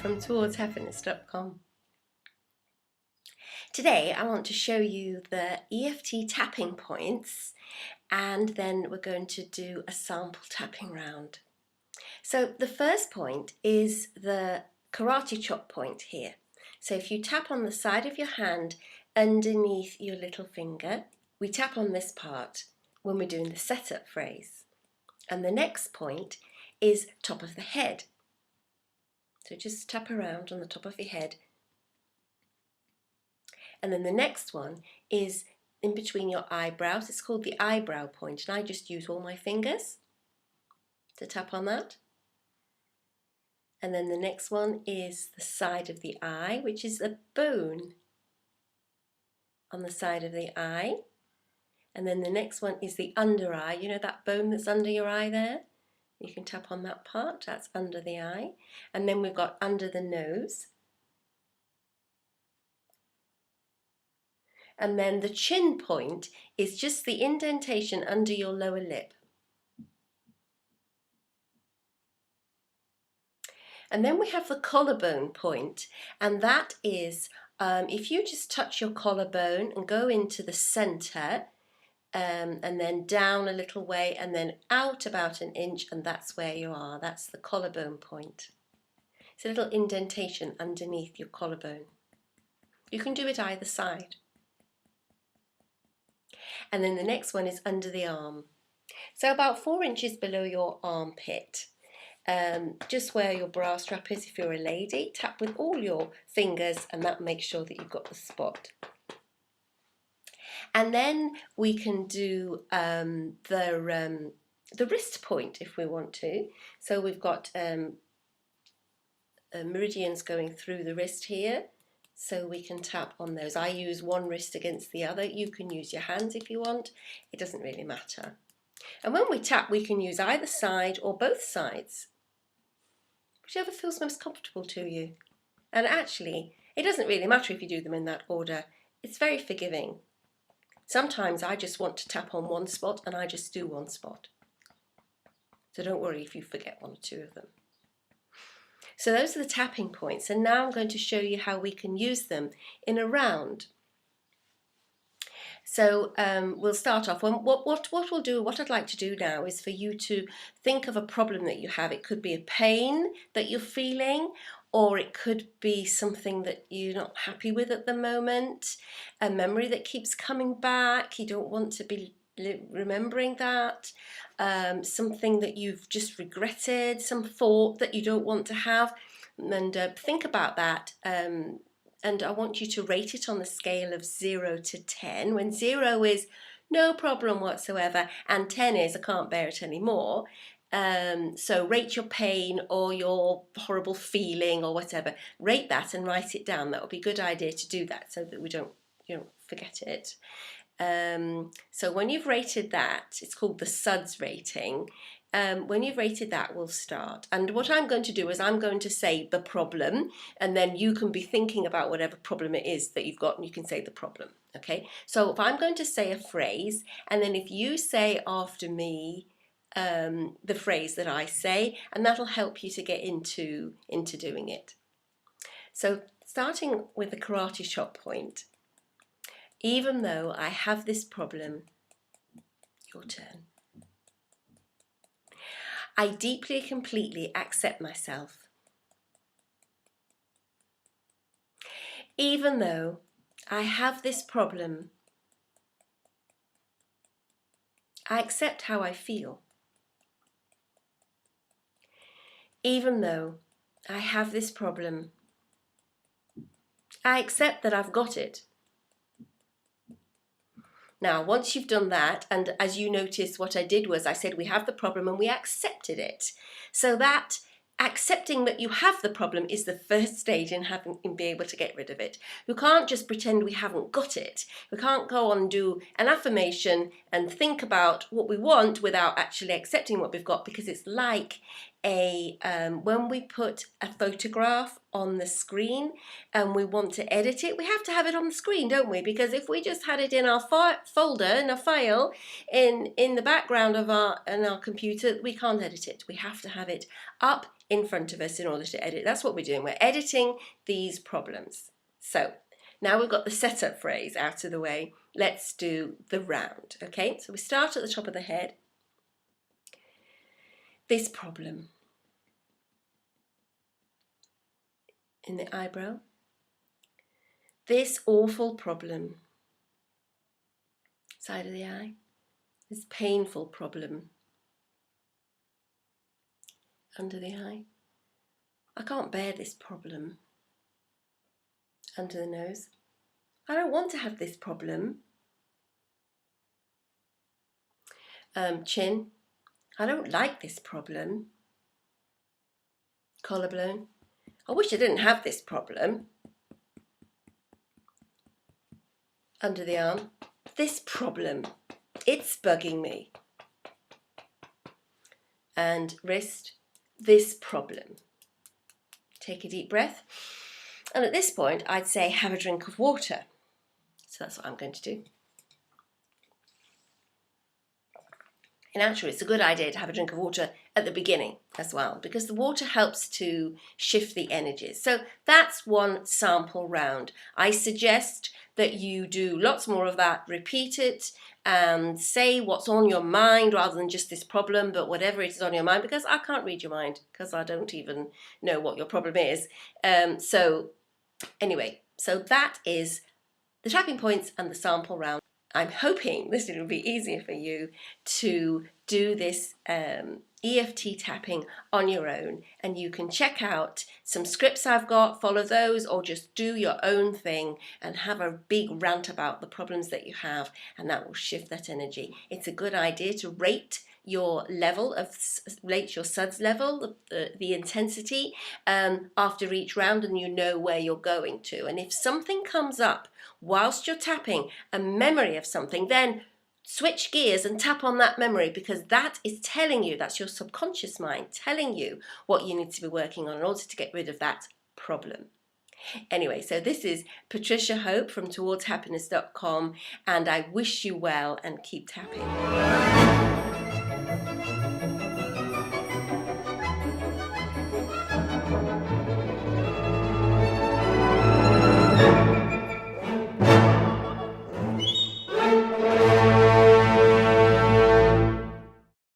from towardshappiness.com. Today I want to show you the EFT tapping points, and then we're going to do a sample tapping round. So the first point is the karate chop point here. So if you tap on the side of your hand underneath your little finger, we tap on this part when we're doing the setup phrase. And the next point is top of the head. So just tap around on the top of your head. And then the next one is in between your eyebrows. It's called the eyebrow point, and I just use all my fingers to tap on that. And then the next one is the side of the eye, which is a bone on the side of the eye. And then the next one is the under eye. You know that bone that's under your eye there? You can tap on that part, that's under the eye. And then we've got under the nose. And then the chin point is just the indentation under your lower lip. And then we have the collarbone point, and that is if you just touch your collarbone and go into the center, and then down a little way and then out about an inch, and that's where you are. That's the collarbone point. It's a little indentation underneath your collarbone. You can do it either side. And then the next one is under the arm. So about 4 inches below your armpit. Just where your bra strap is if you're a lady. Tap with all your fingers, and that makes sure that you've got the spot. And then we can do the wrist point if we want to. So we've got meridians going through the wrist here, so we can tap on those. I use one wrist against the other. You can use your hands if you want. It doesn't really matter. And when we tap, we can use either side or both sides, whichever feels most comfortable to you. And actually, it doesn't really matter if you do them in that order. It's very forgiving. Sometimes I just want to tap on one spot and I just do one spot. So don't worry if you forget one or two of them. So those are the tapping points, and now I'm going to show you how we can use them in a round. So we'll start off. What I'd like to do now is for you to think of a problem that you have. It could be a pain that you're feeling, or it could be something that you're not happy with at the moment, a memory that keeps coming back. You don't want to be remembering that, something that you've just regretted, some thought that you don't want to have, and think about that. And I want you to rate it on the scale of 0 to 10, when 0 is no problem whatsoever and 10 is I can't bear it anymore. So rate your pain or your horrible feeling or whatever. Rate that and write it down. That would be a good idea to do that so that we don't forget it. So when you've rated that, it's called the SUDS rating. When you've rated that, we'll start. And what I'm going to do is I'm going to say the problem, and then you can be thinking about whatever problem it is that you've got, and you can say the problem. Okay? So if I'm going to say a phrase, and then if you say after me the phrase that I say, and that'll help you to get into doing it. So starting with the karate chop point. Even though I have this problem, your turn. I deeply, completely accept myself. Even though I have this problem, I accept how I feel. Even though I have this problem, I accept that I've got it. Now, once you've done that, and as you noticed, what I did was I said we have the problem and we accepted it. So that accepting that you have the problem is the first stage in being able to get rid of it. We can't just pretend we haven't got it. We can't go on and do an affirmation and think about what we want without actually accepting what we've got, because it's like when we put a photograph on the screen and we want to edit it, we have to have it on the screen, don't we? Because if we just had it in our folder, in a file, in the background of our computer, we can't edit it. We have to have it up in front of us in order to edit. That's what we're doing. We're editing these problems. So now we've got the setup phrase out of the way. Let's do the round. Okay, so we start at the top of the head. This problem. In the eyebrow. This awful problem. Side of the eye. This painful problem. Under the eye. I can't bear this problem. Under the nose. I don't want to have this problem. Chin. I don't like this problem. Collarbone. I wish I didn't have this problem. Under the arm. This problem. It's bugging me. And wrist. This problem. Take a deep breath. And at this point, I'd say have a drink of water. So that's what I'm going to do. In actual, it's a good idea to have a drink of water at the beginning as well, because the water helps to shift the energies. So that's one sample round. I suggest that you do lots more of that, repeat it, and say what's on your mind rather than just this problem, but whatever it is on your mind, because I can't read your mind, because I don't even know what your problem is. So anyway, so that is the tapping points and the sample round. I'm hoping this will be easier for you to do this EFT tapping on your own, and you can check out some scripts I've got, follow those, or just do your own thing and have a big rant about the problems that you have, and that will shift that energy. It's a good idea to rate your level of, rate your SUDS level, the intensity after each round, and you know where you're going to. And if something comes up whilst you're tapping, a memory of something, then switch gears and tap on that memory, because that is telling you, that's your subconscious mind telling you what you need to be working on in order to get rid of that problem. Anyway, so this is Patricia Hope from towardshappiness.com, and I wish you well and keep tapping.